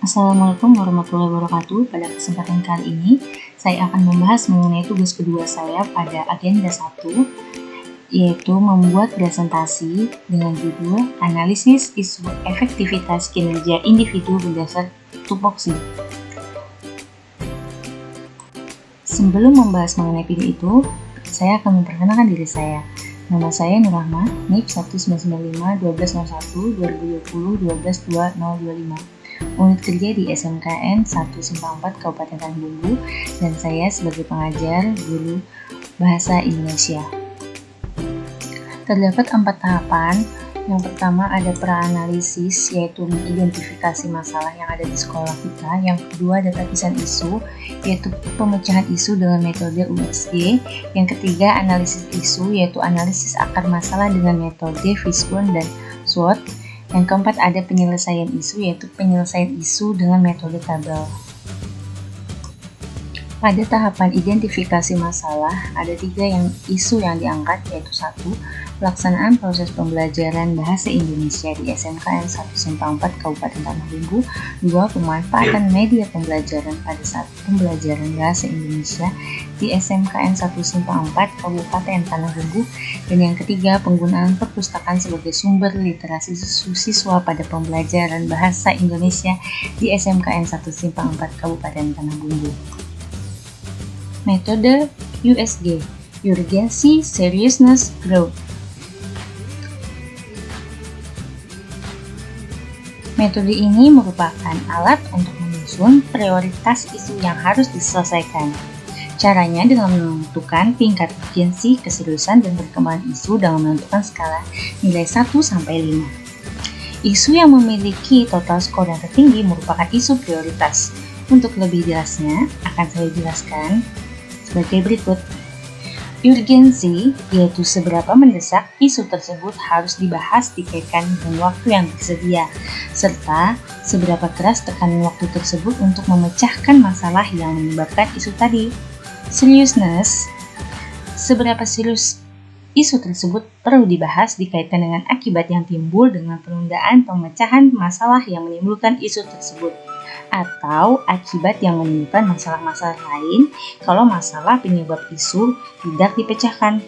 Assalamualaikum warahmatullahi wabarakatuh. Pada kesempatan kali ini, saya akan membahas mengenai tugas kedua saya pada agenda 1, yaitu membuat presentasi dengan judul Analisis Isu Efektivitas Kinerja Individu Berdasar Tupoksi. Sebelum membahas mengenai video itu, saya akan memperkenalkan diri saya. Nama saya Nur Rahma, NIP 195-1201-2020-12-2025. Unit kerja di SMKN 1 Simpang 4 Kabupaten Tanjung Bumbu, dan saya sebagai pengajar guru Bahasa Indonesia. Terdapat 4 tahapan. Yang pertama ada pra-analisis, yaitu mengidentifikasi masalah yang ada di sekolah kita. Yang kedua ada tapisan isu, yaitu pemecahan isu dengan metode USG. Yang ketiga analisis isu, yaitu analisis akar masalah dengan metode Fishbone dan SWOT. Yang keempat ada penyelesaian isu, yaitu penyelesaian isu dengan metode tabel. Pada tahapan identifikasi masalah, ada 3 isu yang diangkat, yaitu 1. Pelaksanaan proses pembelajaran Bahasa Indonesia di SMKN 1 Simpang 4 Kabupaten Tanjung Bumbu. 2. Pemanfaatan media pembelajaran pada saat pembelajaran Bahasa Indonesia di SMKN 1 Simpang 4 Kabupaten Tanjung Bumbu. Dan yang ketiga, penggunaan perpustakaan sebagai sumber literasi siswa pada pembelajaran Bahasa Indonesia di SMKN 1 Simpang 4 Kabupaten Tanjung Bumbu. Metode USG, Urgency, Seriousness, Growth. Metode ini merupakan alat untuk menyusun prioritas isu yang harus diselesaikan. Caranya dengan menentukan tingkat urgensi, keseriusan, dan perkembangan isu dengan menentukan skala nilai 1-5. Isu yang memiliki total skor yang tertinggi merupakan isu prioritas. Untuk lebih jelasnya, akan saya jelaskan sebagai berikut. Urgensi, yaitu seberapa mendesak isu tersebut harus dibahas dikaitkan dengan waktu yang tersedia, serta seberapa keras tekanan waktu tersebut untuk memecahkan masalah yang menyebabkan isu tadi. Seriousness, seberapa serius isu tersebut perlu dibahas dikaitkan dengan akibat yang timbul dengan penundaan pemecahan masalah yang menimbulkan isu tersebut, atau akibat yang menimbulkan masalah-masalah lain kalau masalah penyebab isu tidak dipecahkan.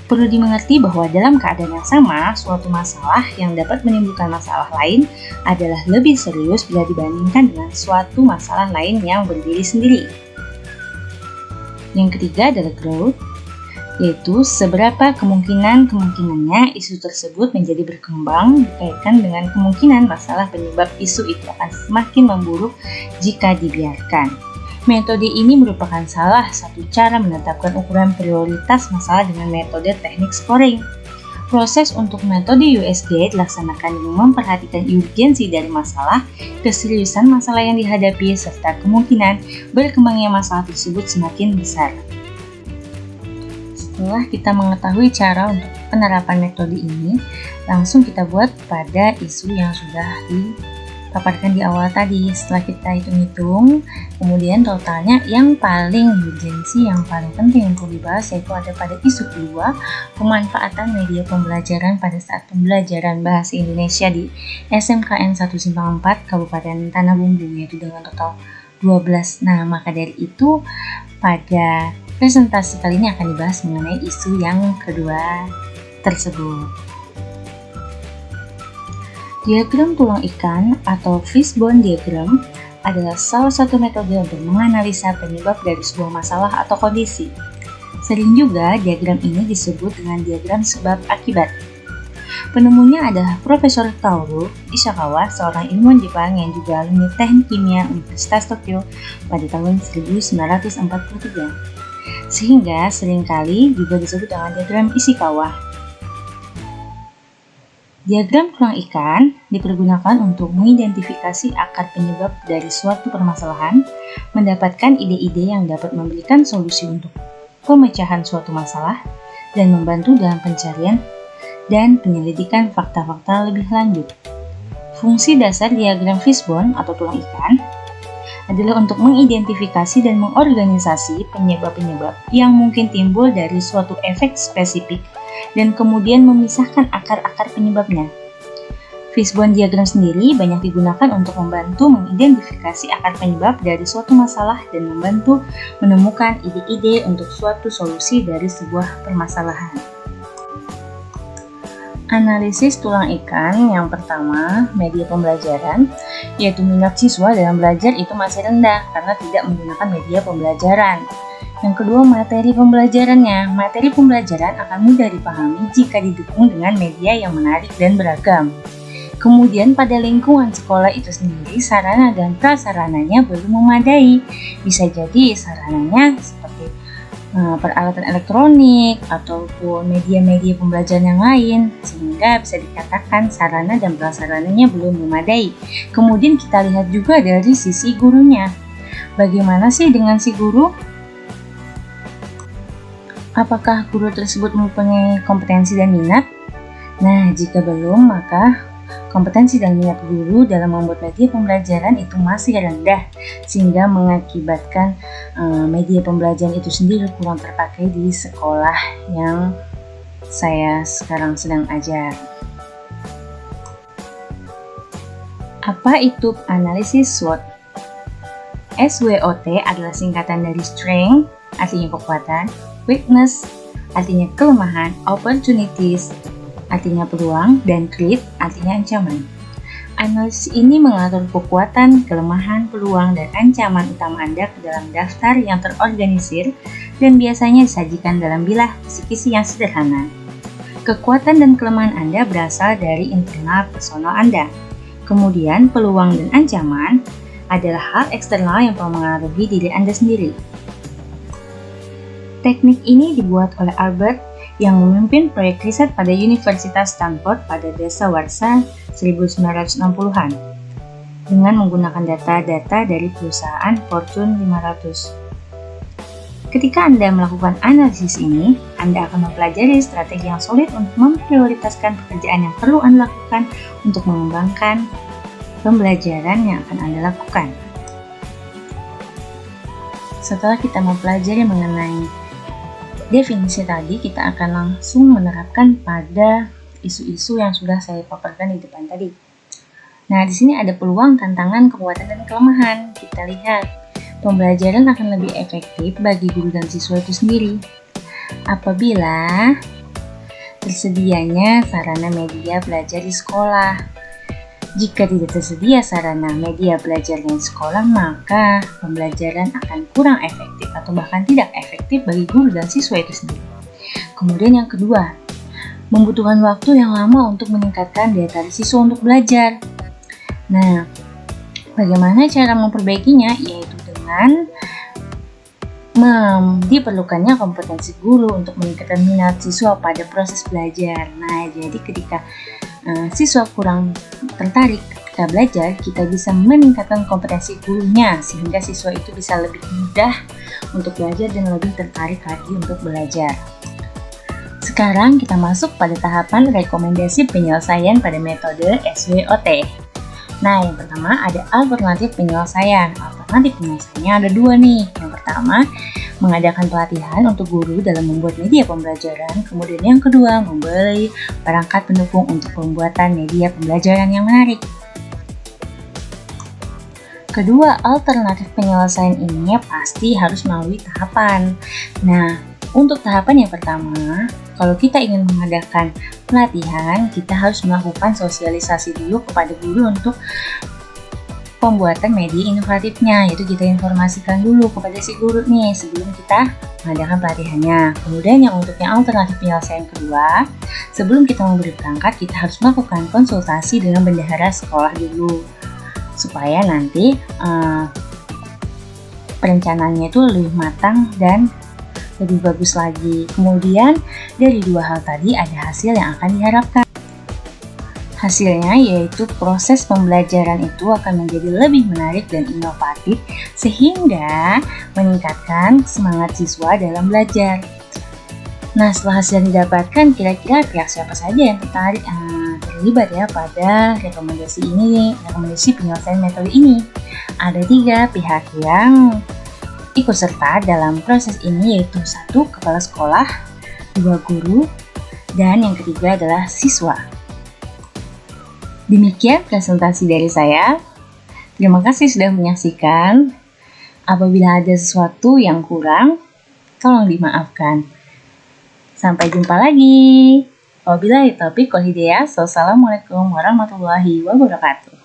Perlu dimengerti bahwa dalam keadaan yang sama, suatu masalah yang dapat menimbulkan masalah lain adalah lebih serius bila dibandingkan dengan suatu masalah lain yang berdiri sendiri. Yang ketiga adalah growth, yaitu seberapa kemungkinannya isu tersebut menjadi berkembang dikaitkan dengan kemungkinan masalah penyebab isu itu akan semakin memburuk jika dibiarkan. Metode ini merupakan salah satu cara menetapkan ukuran prioritas masalah dengan metode teknik scoring. Proses untuk metode USG dilaksanakan dengan memperhatikan urgensi dari masalah, keseriusan masalah yang dihadapi, serta kemungkinan berkembangnya masalah tersebut semakin besar. Setelah kita mengetahui cara untuk penerapan metode ini, langsung kita buat pada isu yang sudah dipaparkan di awal tadi. Setelah kita hitung-hitung, kemudian totalnya yang paling urgensi, yang paling penting untuk dibahas yaitu ada pada isu kedua, pemanfaatan media pembelajaran pada saat pembelajaran Bahasa Indonesia di SMKN 1 Simpang 4 Kabupaten Tanjung Bumbu, yaitu dengan total 12. Nah, maka dari itu pada presentasi kali ini akan dibahas mengenai isu yang kedua tersebut. Diagram tulang ikan atau fishbone diagram adalah salah satu metode untuk menganalisa penyebab dari sebuah masalah atau kondisi. Sering juga diagram ini disebut dengan diagram sebab akibat. Penemunya adalah Profesor Kaoru Ishikawa, seorang ilmuwan Jepang yang juga alumni Teknik Kimia Universitas Tokyo pada tahun 1943. Sehingga seringkali juga disebut dengan diagram Ishikawa. Diagram tulang ikan dipergunakan untuk mengidentifikasi akar penyebab dari suatu permasalahan, mendapatkan ide-ide yang dapat memberikan solusi untuk pemecahan suatu masalah, dan membantu dalam pencarian dan penyelidikan fakta-fakta lebih lanjut. Fungsi dasar diagram fishbone atau tulang ikan adalah untuk mengidentifikasi dan mengorganisasi penyebab-penyebab yang mungkin timbul dari suatu efek spesifik dan kemudian memisahkan akar-akar penyebabnya. Fishbone diagram sendiri banyak digunakan untuk membantu mengidentifikasi akar penyebab dari suatu masalah dan membantu menemukan ide-ide untuk suatu solusi dari sebuah permasalahan. Analisis tulang ikan yang pertama, media pembelajaran, yaitu minat siswa dalam belajar itu masih rendah karena tidak menggunakan media pembelajaran. Yang kedua, materi pembelajarannya. Materi pembelajaran akan mudah dipahami jika didukung dengan media yang menarik dan beragam. Kemudian pada lingkungan sekolah itu sendiri, sarana dan prasarananya belum memadai. Bisa jadi sarananya seperti peralatan elektronik ataupun media-media pembelajaran yang lain, sehingga bisa dikatakan sarana dan prasarananya belum memadai. Kemudian kita lihat juga dari sisi gurunya. Bagaimana sih dengan si guru? Apakah guru tersebut mempunyai kompetensi dan minat? Nah, jika belum, maka kompetensi dan minat guru dalam membuat media pembelajaran itu masih rendah, sehingga mengakibatkan media pembelajaran itu sendiri kurang terpakai di sekolah yang saya sekarang sedang ajar. Apa itu analisis SWOT? SWOT adalah singkatan dari strength, artinya kekuatan, weakness, artinya kelemahan, opportunities, artinya peluang, dan threat, artinya ancaman. Analisis ini mengatur kekuatan, kelemahan, peluang, dan ancaman utama Anda ke dalam daftar yang terorganisir dan biasanya disajikan dalam bilah kisi-kisi yang sederhana. Kekuatan dan kelemahan Anda berasal dari internal personal Anda. Kemudian, peluang dan ancaman adalah hal eksternal yang mempengaruhi diri Anda sendiri. Teknik ini dibuat oleh Albert yang memimpin proyek riset pada Universitas Stanford pada dasawarsa 1960-an dengan menggunakan data-data dari perusahaan Fortune 500. Ketika Anda melakukan analisis ini, Anda akan mempelajari strategi yang solid untuk memprioritaskan pekerjaan yang perlu Anda lakukan untuk mengembangkan pembelajaran yang akan Anda lakukan. Setelah kita mempelajari mengenai definisi tadi, kita akan langsung menerapkan pada isu-isu yang sudah saya paparkan di depan tadi. Nah, di sini ada peluang, tantangan, kekuatan, dan kelemahan. Kita lihat, pembelajaran akan lebih efektif bagi guru dan siswa itu sendiri apabila tersedianya sarana media belajar di sekolah. Jika tidak tersedia sarana media belajar di sekolah, maka pembelajaran akan kurang efektif atau bahkan tidak efektif bagi guru dan siswa itu sendiri. Kemudian yang kedua, membutuhkan waktu yang lama untuk meningkatkan daya tarik siswa untuk belajar. Nah, bagaimana cara memperbaikinya? Yaitu dengan diperlukannya kompetensi guru untuk meningkatkan minat siswa pada proses belajar. Nah, jadi ketika siswa kurang tertarik ketika belajar, kita bisa meningkatkan kompetensi gurunya sehingga siswa itu bisa lebih mudah untuk belajar dan lebih tertarik lagi untuk belajar. Sekarang kita masuk pada tahapan rekomendasi penyelesaian pada metode SWOT. Nah, yang pertama ada alternatif penyelesaian. Alternatif penyelesaiannya ada dua nih. Yang pertama, mengadakan pelatihan untuk guru dalam membuat media pembelajaran. Kemudian yang kedua, membeli perangkat pendukung untuk pembuatan media pembelajaran yang menarik. Kedua alternatif penyelesaian ini pasti harus melalui tahapan. Nah, untuk tahapan yang pertama, kalau kita ingin mengadakan pelatihan, kita harus melakukan sosialisasi dulu kepada guru untuk pembuatan media inovatifnya, yaitu kita informasikan dulu kepada si guru nih sebelum kita mengadakan pelatihannya. Kemudian yang untuk yang alternatif penyelesaian kedua, sebelum kita memberi perangkat, kita harus melakukan konsultasi dengan bendahara sekolah dulu supaya nanti perencanaannya itu lebih matang dan lebih bagus lagi. Kemudian dari dua hal tadi ada hasil yang akan diharapkan. Hasilnya yaitu proses pembelajaran itu akan menjadi lebih menarik dan inovatif sehingga meningkatkan semangat siswa dalam belajar. Nah, setelah hasil yang didapatkan, kira-kira pihak siapa saja yang terlibat ya pada rekomendasi penyelesaian metode ini? Ada 3 pihak yang ikut serta dalam proses ini, yaitu 1 kepala sekolah, 2 guru, dan yang ketiga adalah siswa. Demikian presentasi dari saya. Terima kasih sudah menyaksikan. Apabila ada sesuatu yang kurang, tolong dimaafkan. Sampai jumpa lagi. Wabillahi taufiq wal hidayah. Wassalamualaikum warahmatullahi wabarakatuh.